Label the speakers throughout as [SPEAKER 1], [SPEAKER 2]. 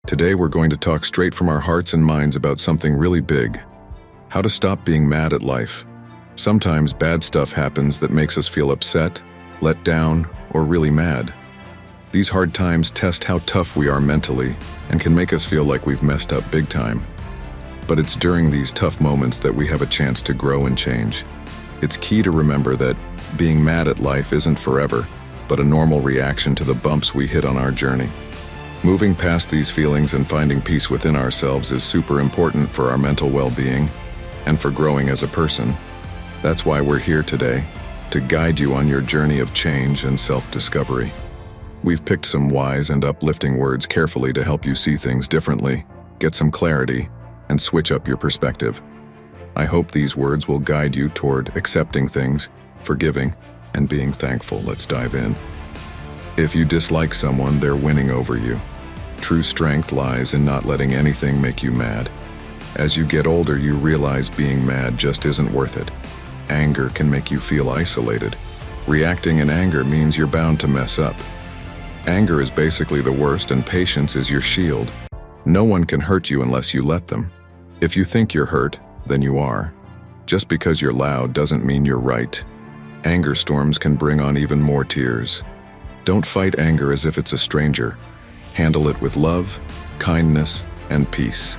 [SPEAKER 1] Today we're going to talk straight from our hearts and minds about something really big. How to stop being mad at life. Sometimes bad stuff happens that makes us feel upset, let down, or really mad. These hard times test how tough we are mentally and can make us feel like we've messed up big time. But it's during these tough moments that we have a chance to grow and change. It's key to remember that being mad at life isn't forever, but a normal reaction to the bumps we hit on our journey. Moving past these feelings and finding peace within ourselves is super important for our mental well-being and for growing as a person. That's why we're here today, to guide you on your journey of change and self-discovery. We've picked some wise and uplifting words carefully to help you see things differently, get some clarity, and switch up your perspective. I hope these words will guide you toward accepting things, forgiving, and being thankful. Let's dive in. If you dislike someone, they're winning over you. True strength lies in not letting anything make you mad. As you get older, you realize being mad just isn't worth it. Anger can make you feel isolated. Reacting in anger means you're bound to mess up. Anger is basically the worst, and patience is your shield. No one can hurt you unless you let them. If you think you're hurt, then you are. Just because you're loud doesn't mean you're right. Anger storms can bring on even more tears. Don't fight anger as if it's a stranger. Handle it with love, kindness, and peace.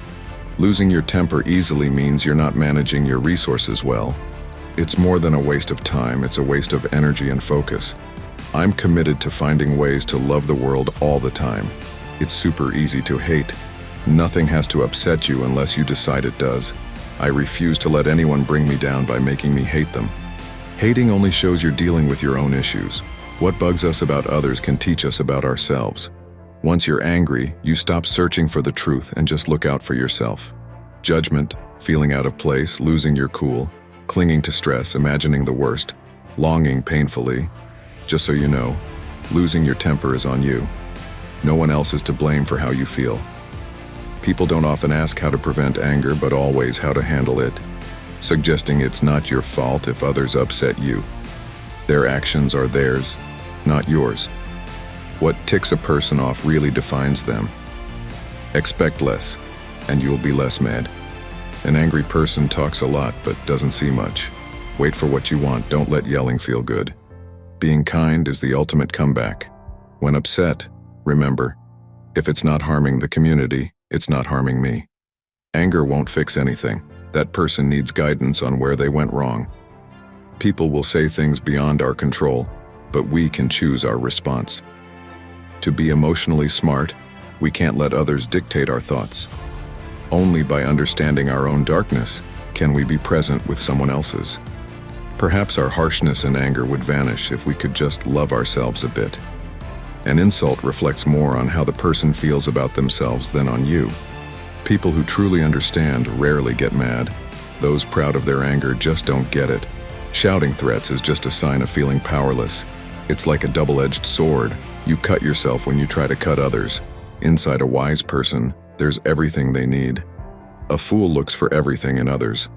[SPEAKER 1] Losing your temper easily means you're not managing your resources well. It's more than a waste of time, it's a waste of energy and focus. I'm committed to finding ways to love the world all the time. It's super easy to hate. Nothing has to upset you unless you decide it does. I refuse to let anyone bring me down by making me hate them. Hating only shows you're dealing with your own issues. What bugs us about others can teach us about ourselves. Once you're angry, you stop searching for the truth and just look out for yourself. Judgment, feeling out of place, losing your cool, clinging to stress, imagining the worst, longing painfully. Just so you know, losing your temper is on you. No one else is to blame for how you feel. People don't often ask how to prevent anger, but always how to handle it, suggesting it's not your fault if others upset you. Their actions are theirs, not yours. What ticks a person off really defines them. Expect less, and you'll be less mad. An angry person talks a lot but doesn't see much. Wait for what you want, don't let yelling feel good. Being kind is the ultimate comeback. When upset, remember, if it's not harming the community, it's not harming me. Anger won't fix anything. That person needs guidance on where they went wrong. People will say things beyond our control, but we can choose our response. To be emotionally smart, we can't let others dictate our thoughts. Only by understanding our own darkness can we be present with someone else's. Perhaps our harshness and anger would vanish if we could just love ourselves a bit. An insult reflects more on how the person feels about themselves than on you. People who truly understand rarely get mad. Those proud of their anger just don't get it. Shouting threats is just a sign of feeling powerless. It's like a double-edged sword. You cut yourself when you try to cut others. Inside a wise person, there's everything they need. A fool looks for everything in others.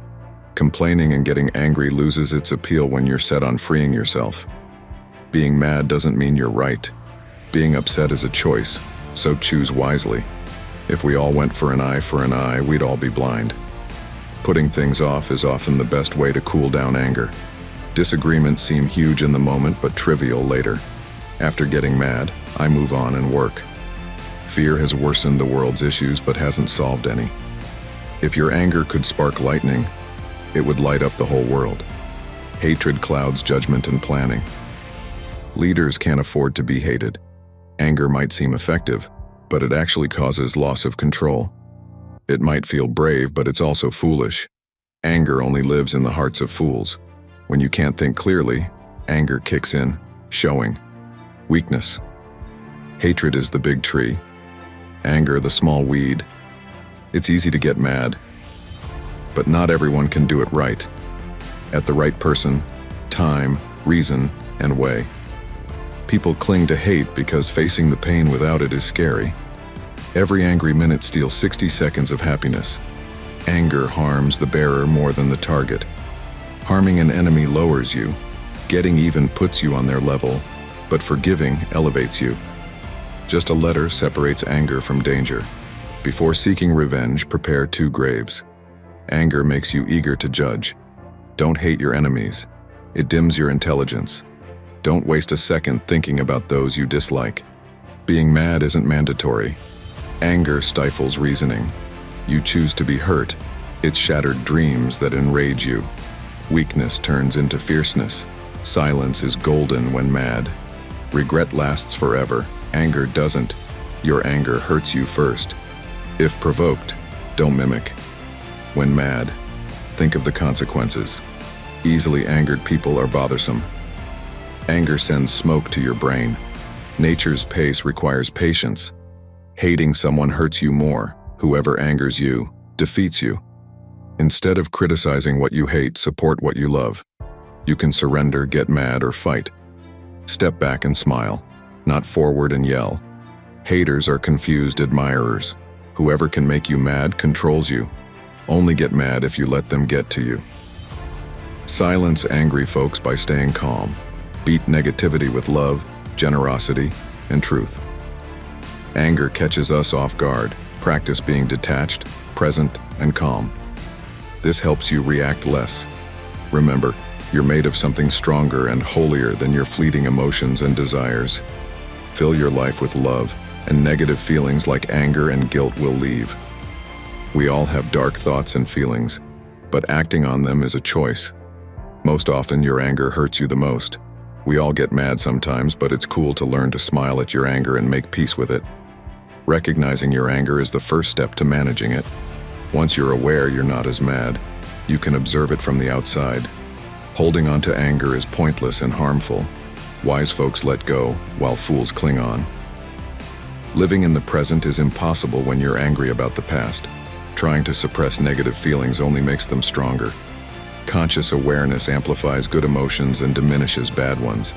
[SPEAKER 1] Complaining and getting angry loses its appeal when you're set on freeing yourself. Being mad doesn't mean you're right. Being upset is a choice, so choose wisely. If we all went for an eye, we'd all be blind. Putting things off is often the best way to cool down anger. Disagreements seem huge in the moment but trivial later. After getting mad, I move on and work. Fear has worsened the world's issues but hasn't solved any. If your anger could spark lightning, it would light up the whole world. Hatred clouds judgment and planning. Leaders can't afford to be hated. Anger might seem effective, but it actually causes loss of control. It might feel brave, but it's also foolish. Anger only lives in the hearts of fools. When you can't think clearly, anger kicks in, showing weakness. Hatred is the big tree. Anger, the small weed. It's easy to get mad, but not everyone can do it right. At the right person, time, reason, and way. People cling to hate because facing the pain without it is scary. Every angry minute steals 60 seconds of happiness. Anger harms the bearer more than the target. Harming an enemy lowers you. Getting even puts you on their level, but forgiving elevates you. Just a letter separates anger from danger. Before seeking revenge, prepare 2 graves. Anger makes you eager to judge. Don't hate your enemies. It dims your intelligence. Don't waste a second thinking about those you dislike. Being mad isn't mandatory. Anger stifles reasoning. You choose to be hurt. It's shattered dreams that enrage you. Weakness turns into fierceness. Silence is golden when mad. Regret lasts forever. Anger doesn't. Your anger hurts you first. If provoked, don't mimic. When mad, think of the consequences. Easily angered people are bothersome. Anger sends smoke to your brain. Nature's pace requires patience. Hating someone hurts you more. Whoever angers you defeats you. Instead of criticizing what you hate, support what you love. You can surrender, get mad, or fight. Step back and smile, not forward and yell. Haters are confused admirers. Whoever can make you mad controls you. Only get mad if you let them get to you. Silence angry folks by staying calm. Beat negativity with love, generosity, and truth. Anger catches us off guard. Practice being detached, present, and calm. This helps you react less. Remember, you're made of something stronger and holier than your fleeting emotions and desires. Fill your life with love, and negative feelings like anger and guilt will leave. We all have dark thoughts and feelings, but acting on them is a choice. Most often, your anger hurts you the most. We all get mad sometimes, but it's cool to learn to smile at your anger and make peace with it. Recognizing your anger is the first step to managing it. Once you're aware you're not as mad, you can observe it from the outside. Holding on to anger is pointless and harmful. Wise folks let go, while fools cling on. Living in the present is impossible when you're angry about the past. Trying to suppress negative feelings only makes them stronger. Conscious awareness amplifies good emotions and diminishes bad ones.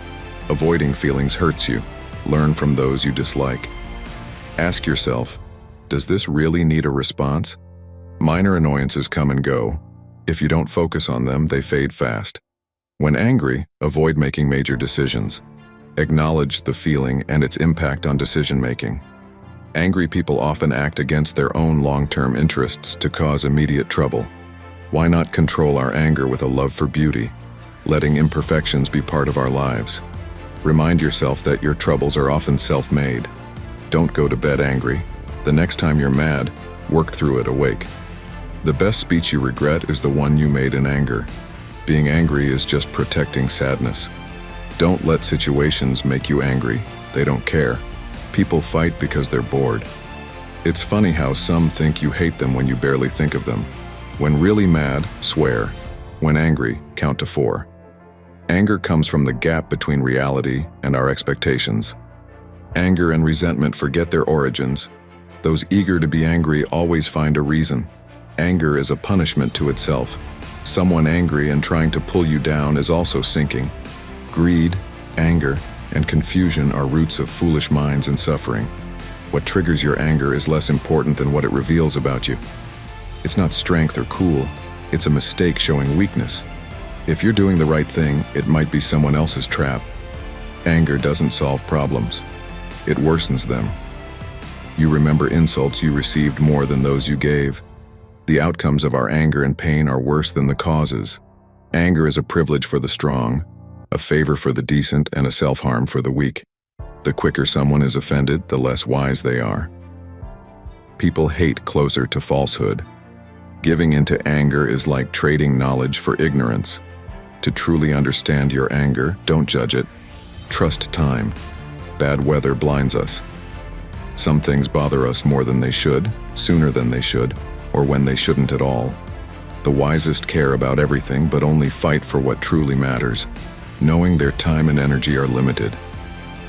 [SPEAKER 1] Avoiding feelings hurts you. Learn from those you dislike. Ask yourself, does this really need a response? Minor annoyances come and go. If you don't focus on them, they fade fast. When angry, avoid making major decisions. Acknowledge the feeling and its impact on decision-making. Angry people often act against their own long-term interests to cause immediate trouble. Why not control our anger with a love for beauty, letting imperfections be part of our lives? Remind yourself that your troubles are often self-made. Don't go to bed angry. The next time you're mad, work through it awake. The best speech you regret is the one you made in anger. Being angry is just protecting sadness. Don't let situations make you angry. They don't care. People fight because they're bored. It's funny how some think you hate them when you barely think of them. When really mad, swear. When angry, count to 4. Anger comes from the gap between reality and our expectations. Anger and resentment forget their origins. Those eager to be angry always find a reason. Anger is a punishment to itself. Someone angry and trying to pull you down is also sinking. Greed, anger, and confusion are roots of foolish minds and suffering. What triggers your anger is less important than what it reveals about you. It's not strength or cool, it's a mistake showing weakness. If you're doing the right thing, it might be someone else's trap. Anger doesn't solve problems. It worsens them. You remember insults you received more than those you gave. The outcomes of our anger and pain are worse than the causes. Anger is a privilege for the strong, a favor for the decent, and a self-harm for the weak. The quicker someone is offended, the less wise they are. People hate closer to falsehood. Giving into anger is like trading knowledge for ignorance. To truly understand your anger, don't judge it. Trust time. Bad weather blinds us. Some things bother us more than they should, sooner than they should, or when they shouldn't at all. The wisest care about everything but only fight for what truly matters, knowing their time and energy are limited.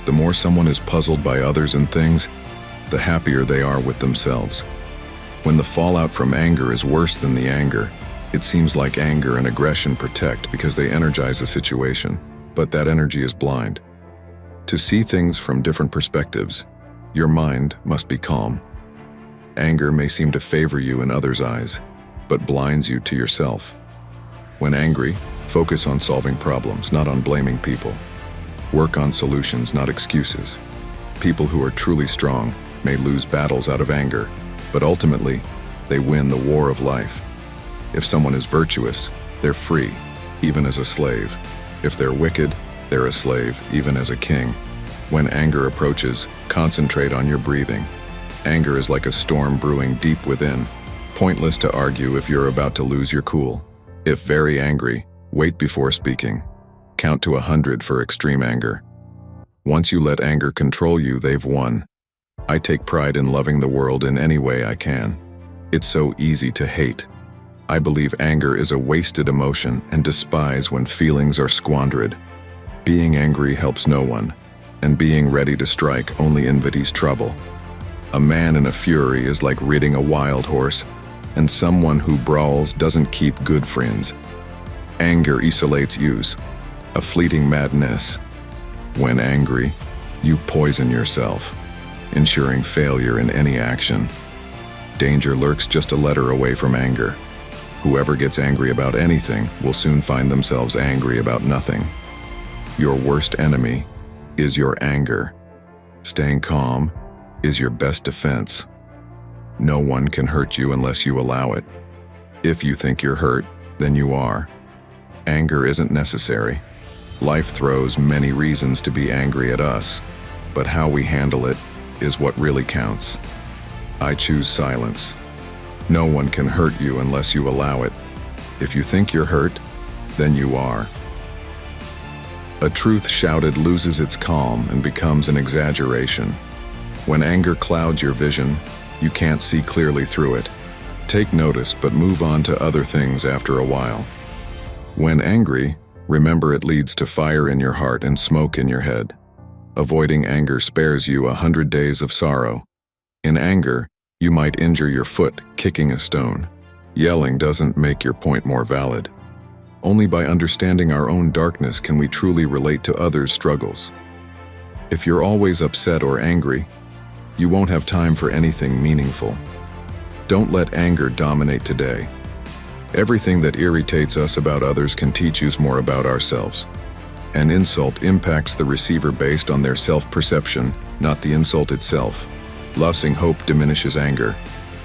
[SPEAKER 1] The more someone is puzzled by others and things, the happier they are with themselves. When the fallout from anger is worse than the anger, it seems like anger and aggression protect because they energize a situation, but that energy is blind. To see things from different perspectives, your mind must be calm. Anger may seem to favor you in others' eyes, but blinds you to yourself. When angry, focus on solving problems, not on blaming people. Work on solutions, not excuses. People who are truly strong may lose battles out of anger, but ultimately, they win the war of life. If someone is virtuous, they're free, even as a slave. If they're wicked, they're a slave, even as a king. When anger approaches, concentrate on your breathing. Anger is like a storm brewing deep within. Pointless to argue if you're about to lose your cool. If very angry, wait before speaking. Count to 100 for extreme anger. Once you let anger control you, they've won. I take pride in loving the world in any way I can. It's so easy to hate. I believe anger is a wasted emotion and despise when feelings are squandered. Being angry helps no one, and being ready to strike only invites trouble. A man in a fury is like riding a wild horse, and someone who brawls doesn't keep good friends. Anger isolates youth, a fleeting madness. When angry, you poison yourself, ensuring failure in any action. Danger lurks just a letter away from anger. Whoever gets angry about anything will soon find themselves angry about nothing. Your worst enemy is your anger. Staying calm is your best defense. No one can hurt you unless you allow it. If you think you're hurt, then you are. Anger isn't necessary. Life throws many reasons to be angry at us, but how we handle it is what really counts. I choose silence. No one can hurt you unless you allow it. If you think you're hurt, then you are. A truth shouted loses its calm and becomes an exaggeration. When anger clouds your vision, you can't see clearly through it. Take notice, but move on to other things after a while. When angry, remember it leads to fire in your heart and smoke in your head. Avoiding anger spares you 100 days of sorrow. In anger, you might injure your foot kicking a stone. Yelling doesn't make your point more valid. Only by understanding our own darkness can we truly relate to others' struggles. If you're always upset or angry, you won't have time for anything meaningful. Don't let anger dominate today. Everything that irritates us about others can teach us more about ourselves. An insult impacts the receiver based on their self-perception, not the insult itself. Losing hope diminishes anger.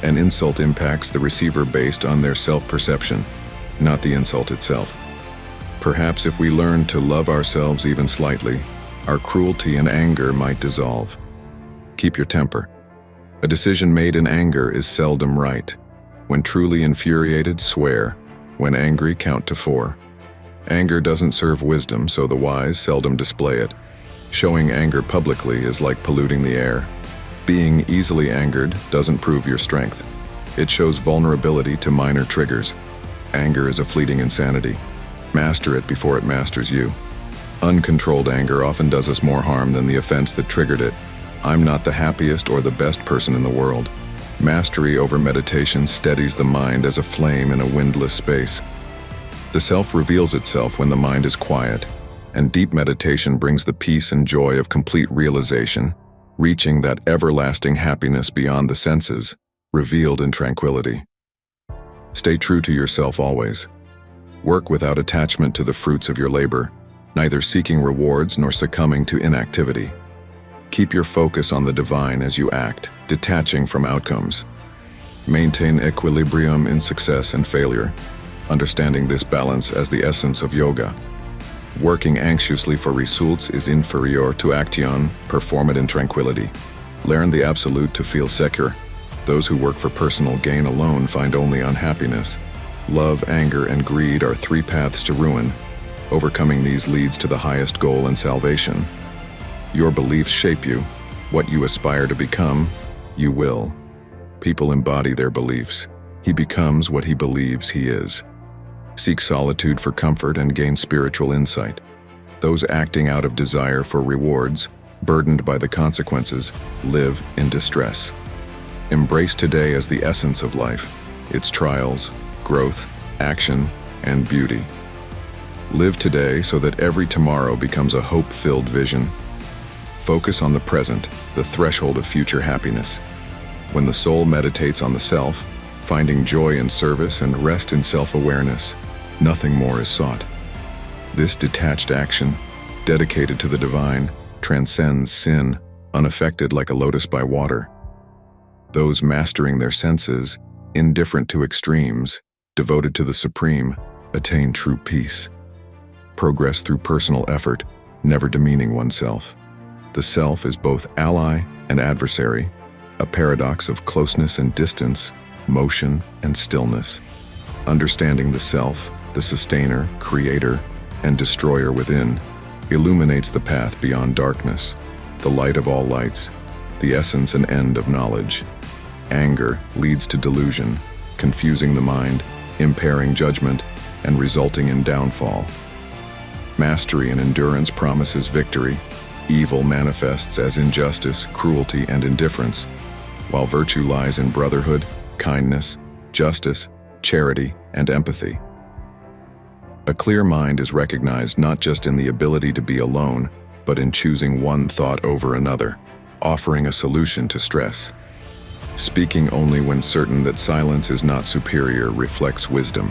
[SPEAKER 1] An insult impacts the receiver based on their self-perception, not the insult itself. Perhaps if we learn to love ourselves even slightly, our cruelty and anger might dissolve. Keep your temper. A decision made in anger is seldom right. When truly infuriated, swear. When angry, count to 4. Anger doesn't serve wisdom, so the wise seldom display it. Showing anger publicly is like polluting the air. Being easily angered doesn't prove your strength. It shows vulnerability to minor triggers. Anger is a fleeting insanity. Master it before it masters you. Uncontrolled anger often does us more harm than the offense that triggered it. I'm not the happiest or the best person in the world. Mastery over meditation steadies the mind as a flame in a windless space. The self reveals itself when the mind is quiet, and deep meditation brings the peace and joy of complete realization, reaching that everlasting happiness beyond the senses, revealed in tranquility. Stay true to yourself always. Work without attachment to the fruits of your labor, neither seeking rewards nor succumbing to inactivity. Keep your focus on the divine as you act, detaching from outcomes. Maintain equilibrium in success and failure, understanding this balance as the essence of yoga. Working anxiously for results is inferior to action, perform it in tranquility. Learn the absolute to feel secure. Those who work for personal gain alone find only unhappiness. Love, anger, and greed are 3 paths to ruin. Overcoming these leads to the highest goal and salvation. Your beliefs shape you. What you aspire to become, you will. People embody their beliefs. He becomes what he believes he is. Seek solitude for comfort and gain spiritual insight. Those acting out of desire for rewards, burdened by the consequences, live in distress. Embrace today as the essence of life, its trials, growth, action, and beauty. Live today so that every tomorrow becomes a hope-filled vision. Focus on the present, the threshold of future happiness. When the soul meditates on the self, finding joy in service and rest in self-awareness, nothing more is sought. This detached action, dedicated to the divine, transcends sin, unaffected like a lotus by water. Those mastering their senses, indifferent to extremes, devoted to the supreme, attain true peace. Progress through personal effort, never demeaning oneself. The self is both ally and adversary, a paradox of closeness and distance, motion and stillness. Understanding the self, the sustainer, creator, and destroyer within, illuminates the path beyond darkness, the light of all lights, the essence and end of knowledge. Anger leads to delusion, confusing the mind, impairing judgment, and resulting in downfall. Mastery and endurance promises victory. Evil manifests as injustice, cruelty, and indifference, while virtue lies in brotherhood, kindness, justice, charity, and empathy. A clear mind is recognized not just in the ability to be alone, but in choosing one thought over another, offering a solution to stress. Speaking only when certain that silence is not superior reflects wisdom.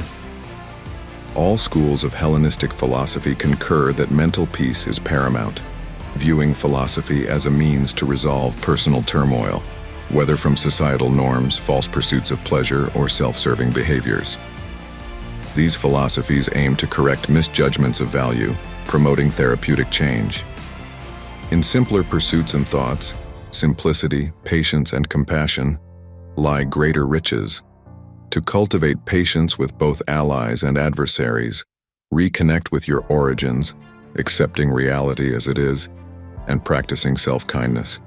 [SPEAKER 1] All schools of Hellenistic philosophy concur that mental peace is paramount, viewing philosophy as a means to resolve personal turmoil, whether from societal norms, false pursuits of pleasure, or self-serving behaviors. These philosophies aim to correct misjudgments of value, promoting therapeutic change. In simpler pursuits and thoughts, simplicity, patience, and compassion, lie greater riches. To cultivate patience with both allies and adversaries, reconnect with your origins, accepting reality as it is, and practicing self-kindness.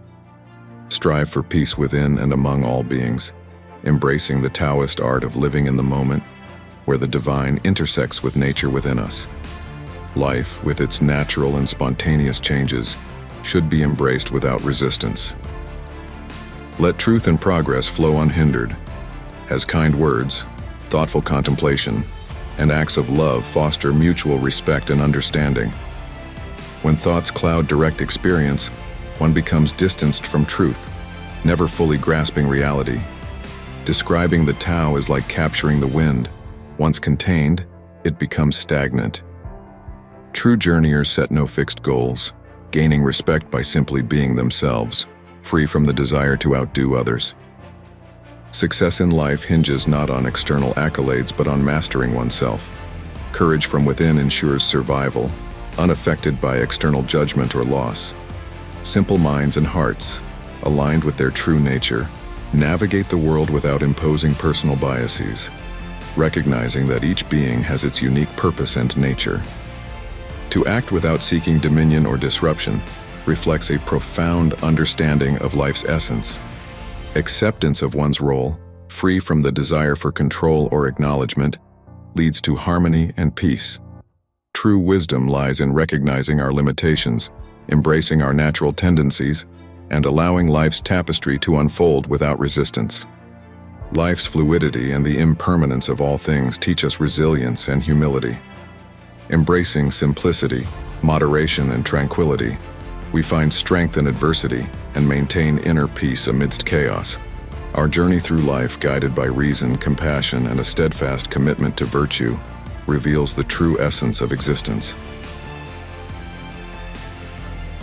[SPEAKER 1] Strive for peace within and among all beings, embracing the Taoist art of living in the moment, where the divine intersects with nature within us. Life, with its natural and spontaneous changes, should be embraced without resistance. Let truth and progress flow unhindered, as kind words, thoughtful contemplation, and acts of love foster mutual respect and understanding. When thoughts cloud direct experience, one becomes distanced from truth, never fully grasping reality. Describing the Tao is like capturing the wind. Once contained, it becomes stagnant. True journeyers set no fixed goals, gaining respect by simply being themselves, free from the desire to outdo others. Success in life hinges not on external accolades but on mastering oneself. Courage from within ensures survival, unaffected by external judgment or loss. Simple minds and hearts, aligned with their true nature, navigate the world without imposing personal biases, recognizing that each being has its unique purpose and nature. To act without seeking dominion or disruption reflects a profound understanding of life's essence. Acceptance of one's role, free from the desire for control or acknowledgement, leads to harmony and peace. True wisdom lies in recognizing our limitations, embracing our natural tendencies, and allowing life's tapestry to unfold without resistance. Life's fluidity and the impermanence of all things teach us resilience and humility. Embracing simplicity, moderation, and tranquility, we find strength in adversity and maintain inner peace amidst chaos. Our journey through life, guided by reason, compassion, and a steadfast commitment to virtue, reveals the true essence of existence.